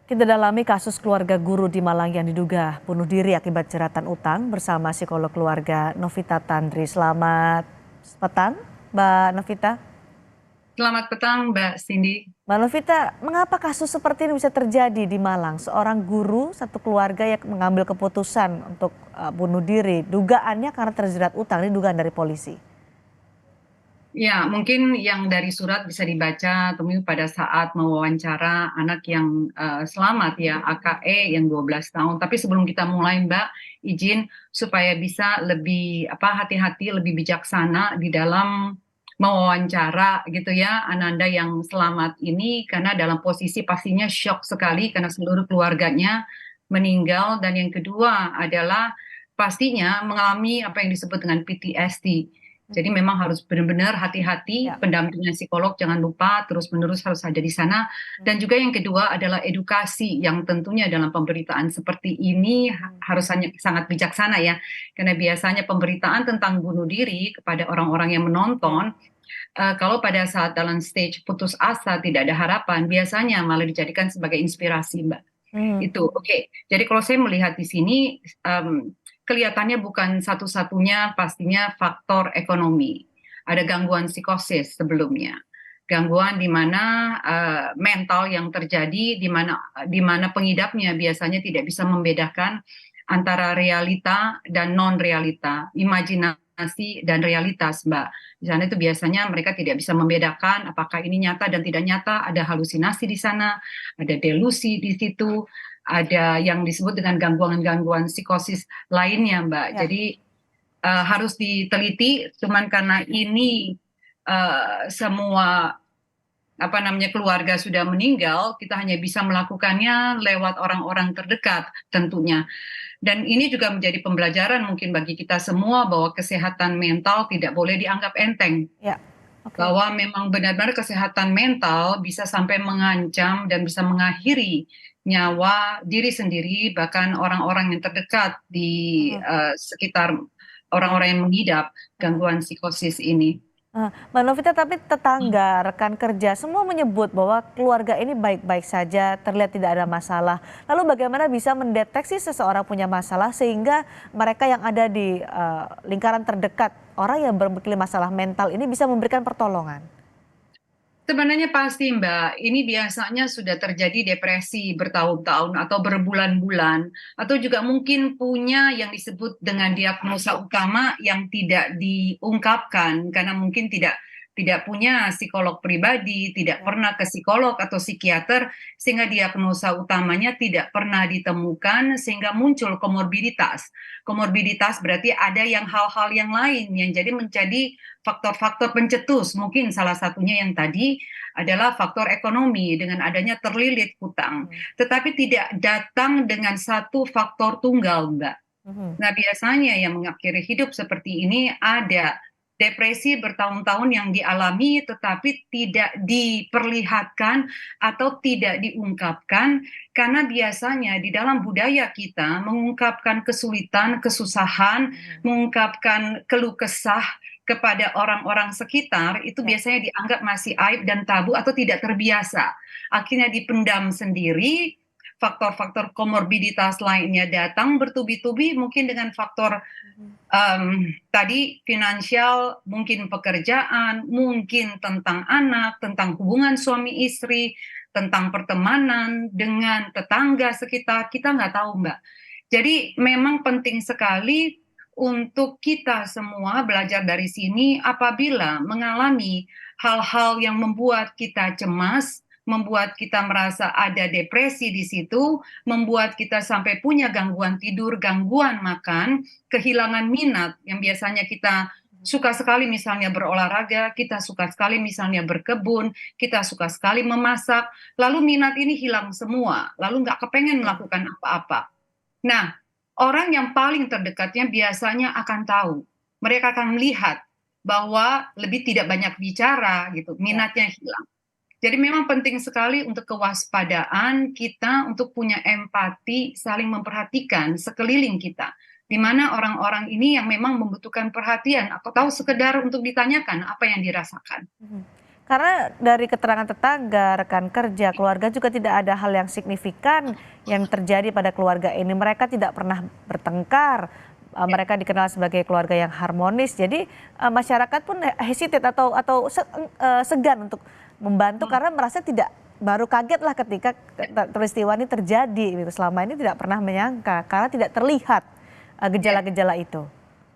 Kita dalami kasus keluarga guru di Malang yang diduga bunuh diri akibat jeratan utang bersama psikolog keluarga Novita Tandri. Selamat petang, Mbak Novita. Selamat petang, Mbak Cindy. Mbak Novita, mengapa kasus seperti ini bisa terjadi di Malang? Seorang guru, satu keluarga yang mengambil keputusan untuk bunuh diri. Dugaannya karena terjerat utang, ini dugaan dari polisi. Ya, mungkin yang dari surat bisa dibaca temuin pada saat mewawancara anak yang selamat ya, AKE yang 12 tahun. Tapi sebelum kita mulai, Mbak, izin supaya bisa lebih hati-hati, lebih bijaksana di dalam mewawancara gitu ya, Ananda yang selamat ini karena dalam posisi pastinya shock sekali karena seluruh keluarganya meninggal dan yang kedua adalah pastinya mengalami apa yang disebut dengan PTSD. Jadi memang harus benar-benar hati-hati, Ya. pendampingan psikolog jangan lupa terus-menerus harus ada di sana. Dan juga yang kedua adalah edukasi yang tentunya dalam pemberitaan seperti ini harus sangat bijaksana ya. Karena biasanya pemberitaan tentang bunuh diri kepada orang-orang yang Ya. menonton, kalau pada saat dalam stage putus asa tidak ada harapan, biasanya malah dijadikan sebagai inspirasi, Mbak. Hmm. Itu, oke. Jadi kalau saya melihat di sini, kelihatannya bukan satu-satunya pastinya faktor ekonomi. Ada gangguan psikosis sebelumnya. Gangguan di mana mental yang terjadi, di mana pengidapnya biasanya tidak bisa membedakan antara realita dan non-realita, imajinasi dan realitas, Mbak. Di sana itu biasanya mereka tidak bisa membedakan apakah ini nyata dan tidak nyata, ada halusinasi di sana, ada delusi di situ, ada yang disebut dengan gangguan-gangguan psikosis lainnya, Mbak. Ya. Jadi harus diteliti, cuman karena ini semua keluarga sudah meninggal, kita hanya bisa melakukannya lewat orang-orang terdekat tentunya. Dan ini juga menjadi pembelajaran mungkin bagi kita semua bahwa kesehatan mental tidak boleh dianggap enteng, Ya. Oke. bahwa memang benar-benar kesehatan mental bisa sampai mengancam dan bisa mengakhiri nyawa diri sendiri, bahkan orang-orang yang terdekat di Mhm. sekitar orang-orang yang mengidap Mhm. gangguan psikosis ini. Mbak Novita, tapi tetangga, rekan kerja, semua menyebut bahwa keluarga ini baik-baik saja, terlihat tidak ada masalah. Lalu bagaimana bisa mendeteksi seseorang punya masalah sehingga mereka yang ada di lingkaran terdekat, orang yang memiliki masalah mental ini bisa memberikan pertolongan? Sebenarnya pasti Mbak, ini biasanya sudah terjadi depresi bertahun-tahun atau berbulan-bulan, atau juga mungkin punya yang disebut dengan diagnosa utama yang tidak diungkapkan karena mungkin tidak punya psikolog pribadi, tidak Ya. pernah ke psikolog atau psikiater, sehingga diagnosa utamanya tidak pernah ditemukan, sehingga muncul komorbiditas. Komorbiditas berarti ada yang hal-hal yang lain yang menjadi faktor-faktor pencetus. Mungkin salah satunya yang tadi adalah faktor ekonomi dengan adanya terlilit hutang. Mhm. Tetapi tidak datang dengan satu faktor tunggal, Mbak. Mhm. Nah, biasanya yang mengakhiri hidup seperti ini ada depresi bertahun-tahun yang dialami tetapi tidak diperlihatkan atau tidak diungkapkan karena biasanya di dalam budaya kita mengungkapkan kesulitan, kesusahan, Mhm. mengungkapkan keluh kesah kepada orang-orang sekitar itu Ya. biasanya dianggap masih aib dan tabu atau tidak terbiasa. Akhirnya dipendam sendiri, faktor-faktor komorbiditas lainnya datang bertubi-tubi mungkin dengan faktor Mhm. tadi finansial, mungkin pekerjaan, mungkin tentang anak, tentang hubungan suami istri, tentang pertemanan dengan tetangga sekitar, kita nggak tahu Mbak. Jadi memang penting sekali untuk kita semua belajar dari sini apabila mengalami hal-hal yang membuat kita cemas, membuat kita merasa ada depresi di situ, membuat kita sampai punya gangguan tidur, gangguan makan, kehilangan minat yang biasanya kita suka sekali misalnya berolahraga, kita suka sekali misalnya berkebun, kita suka sekali memasak, lalu minat ini hilang semua, lalu nggak kepengen Ya. melakukan apa-apa. Nah, orang yang paling terdekatnya biasanya akan tahu. Mereka akan melihat bahwa lebih tidak banyak bicara gitu, Ya. minatnya hilang. Jadi memang penting sekali untuk kewaspadaan kita untuk punya empati, saling memperhatikan sekeliling kita. Di Mhm. mana orang-orang ini yang memang membutuhkan perhatian atau tahu Ya. sekedar untuk ditanyakan apa yang dirasakan. Mhm. Karena dari keterangan tetangga, rekan kerja, keluarga juga tidak ada hal yang signifikan yang terjadi pada keluarga ini. Mereka tidak pernah bertengkar, Ya. mereka dikenal sebagai keluarga yang harmonis. Jadi masyarakat pun hesitate atau segan untuk membantu karena merasa tidak, baru kaget lah ketika peristiwa ini terjadi gitu. Selama ini tidak pernah menyangka karena tidak terlihat Ya. gejala-gejala itu.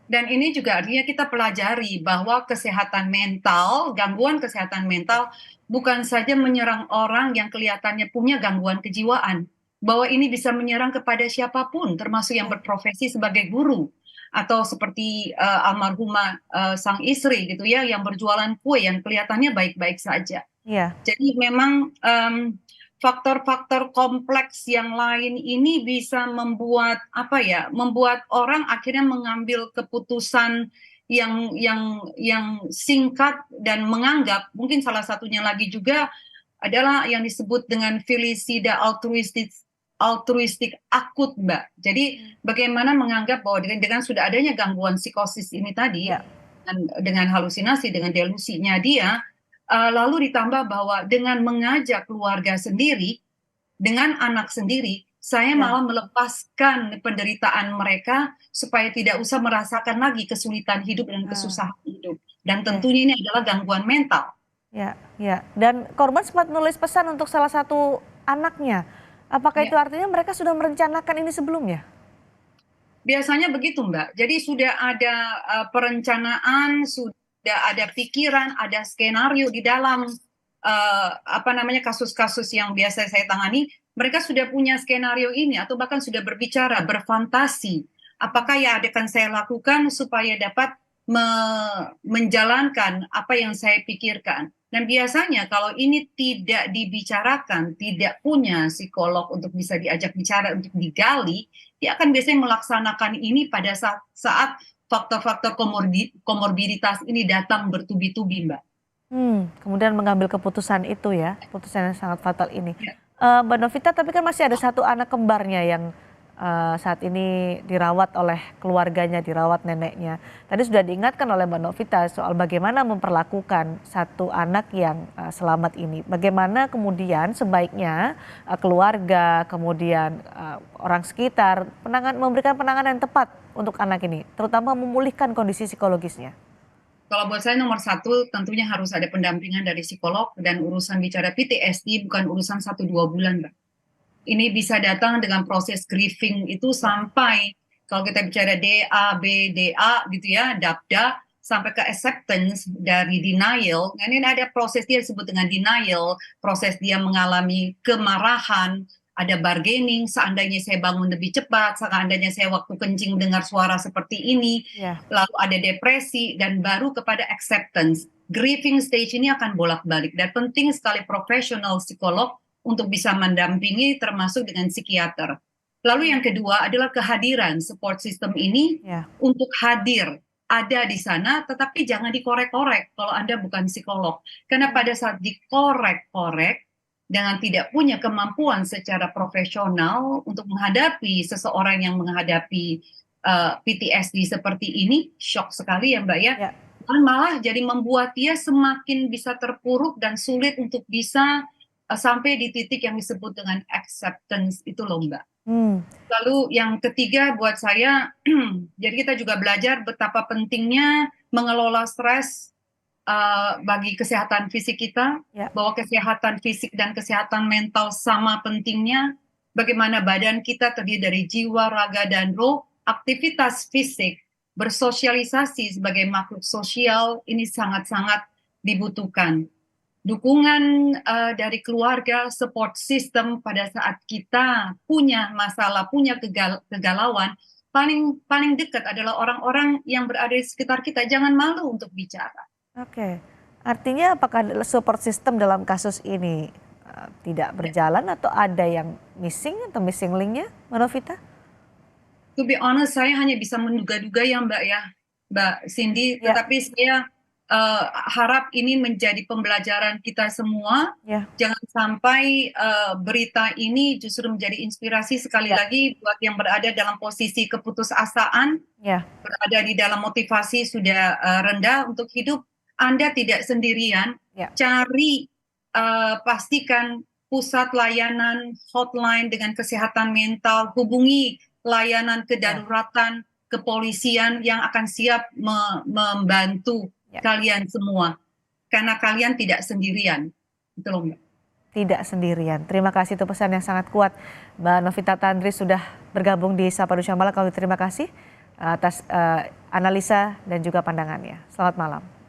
Dan ini juga artinya kita pelajari bahwa kesehatan mental, gangguan kesehatan mental bukan saja menyerang orang yang kelihatannya punya gangguan kejiwaan, bahwa ini bisa menyerang kepada siapapun, termasuk yang Oke. berprofesi sebagai guru atau seperti almarhumah sang istri gitu ya, yang berjualan kue yang kelihatannya baik-baik saja. Iya, Jadi memang faktor-faktor kompleks yang lain ini bisa membuat apa ya, membuat orang akhirnya mengambil keputusan yang singkat dan menganggap mungkin salah satunya lagi juga adalah yang disebut dengan felisida altruistik akut, Mbak. Jadi bagaimana menganggap bahwa dengan sudah adanya gangguan psikosis ini tadi, iya, dengan halusinasi, dengan delusinya dia, lalu ditambah bahwa dengan mengajak keluarga sendiri, dengan anak sendiri, saya iya. malah melepaskan penderitaan mereka supaya tidak usah merasakan lagi kesulitan hidup dan Ah, kesusahan hidup. Dan oke. tentunya ini adalah gangguan mental. Ya, ya. Dan korban sempat nulis pesan untuk salah satu anaknya. Apakah itu Ya. artinya mereka sudah merencanakan ini sebelumnya? Biasanya begitu, Mbak. Jadi sudah ada perencanaan, sudah ada pikiran, ada skenario di dalam apa namanya kasus-kasus yang biasa saya tangani. Mereka sudah punya skenario ini atau bahkan sudah berbicara, berfantasi. Apakah yang akan saya lakukan supaya dapat menjalankan apa yang saya pikirkan. Dan biasanya kalau ini tidak dibicarakan, tidak punya psikolog untuk bisa diajak bicara, untuk digali, dia akan biasanya melaksanakan ini pada saat faktor-faktor komorbiditas ini datang bertubi-tubi, Mbak. Kemudian mengambil keputusan itu ya, keputusan yang sangat fatal ini. Ya. Mbak Novita, tapi kan masih ada satu anak kembarnya yang saat ini dirawat oleh keluarganya, dirawat neneknya. Tadi sudah diingatkan oleh Mbak Novita soal bagaimana memperlakukan satu anak yang selamat ini. Bagaimana kemudian sebaiknya keluarga, kemudian orang sekitar memberikan penanganan yang tepat untuk anak ini, terutama memulihkan kondisi psikologisnya. Kalau buat saya nomor satu tentunya harus ada pendampingan dari psikolog dan urusan bicara PTSD bukan urusan 1-2 bulan, Mbak. Ini bisa datang dengan proses grieving itu Ya, sampai kalau kita bicara DA gitu ya, DABDA sampai ke acceptance dari denial. Nah, ini ada proses dia disebut dengan denial, proses dia mengalami kemarahan, ada bargaining, seandainya saya bangun lebih cepat, seandainya saya waktu kencing dengar suara seperti ini, ya, lalu ada depresi, dan baru kepada acceptance. Grieving stage ini akan bolak-balik, dan penting sekali profesional psikolog untuk bisa mendampingi termasuk dengan psikiater. Lalu yang kedua adalah kehadiran support system ini ya. untuk hadir, ada di sana, tetapi jangan dikorek-korek kalau Anda bukan psikolog. Karena pada saat dikorek-korek, dengan tidak punya kemampuan secara profesional untuk menghadapi seseorang yang menghadapi PTSD seperti ini, shock sekali ya Mbak ya, Ya. malah jadi membuat dia semakin bisa terpuruk dan sulit untuk bisa sampai di titik yang disebut dengan acceptance itu loh Mbak. Hmm. Lalu yang ketiga buat saya, jadi kita juga belajar betapa pentingnya mengelola stres bagi kesehatan fisik kita, Ya. bahwa kesehatan fisik dan kesehatan mental sama pentingnya. Bagaimana badan kita terdiri dari jiwa, raga, dan roh, aktivitas fisik, bersosialisasi sebagai makhluk sosial ini sangat-sangat dibutuhkan. Dukungan dari keluarga, support system pada saat kita punya masalah, punya kegalauan, paling paling dekat adalah orang-orang yang berada di sekitar kita. Jangan malu untuk bicara. Oke, artinya apakah support system dalam kasus ini tidak berjalan atau ada yang missing atau missing linknya, Mbak Novita? To be honest, saya hanya bisa menduga-duga ya Mbak Cindy. Ya, Tetapi saya harap ini menjadi pembelajaran kita semua. ya, Jangan sampai berita ini justru menjadi inspirasi sekali ya, lagi buat yang berada dalam posisi keputusasaan, ya, berada di dalam motivasi sudah rendah untuk hidup. Anda tidak sendirian, Ya, cari, pastikan pusat layanan hotline dengan kesehatan mental, hubungi layanan ya, kedaruratan kepolisian yang akan siap membantu ya. kalian semua, karena kalian tidak sendirian. Itu loh, Mbak. Tidak sendirian. Terima kasih, itu pesan yang sangat kuat. Mbak Novita Tandri sudah bergabung di Sapa Indonesia Malam. Kami terima kasih atas analisa dan juga pandangannya. Selamat malam.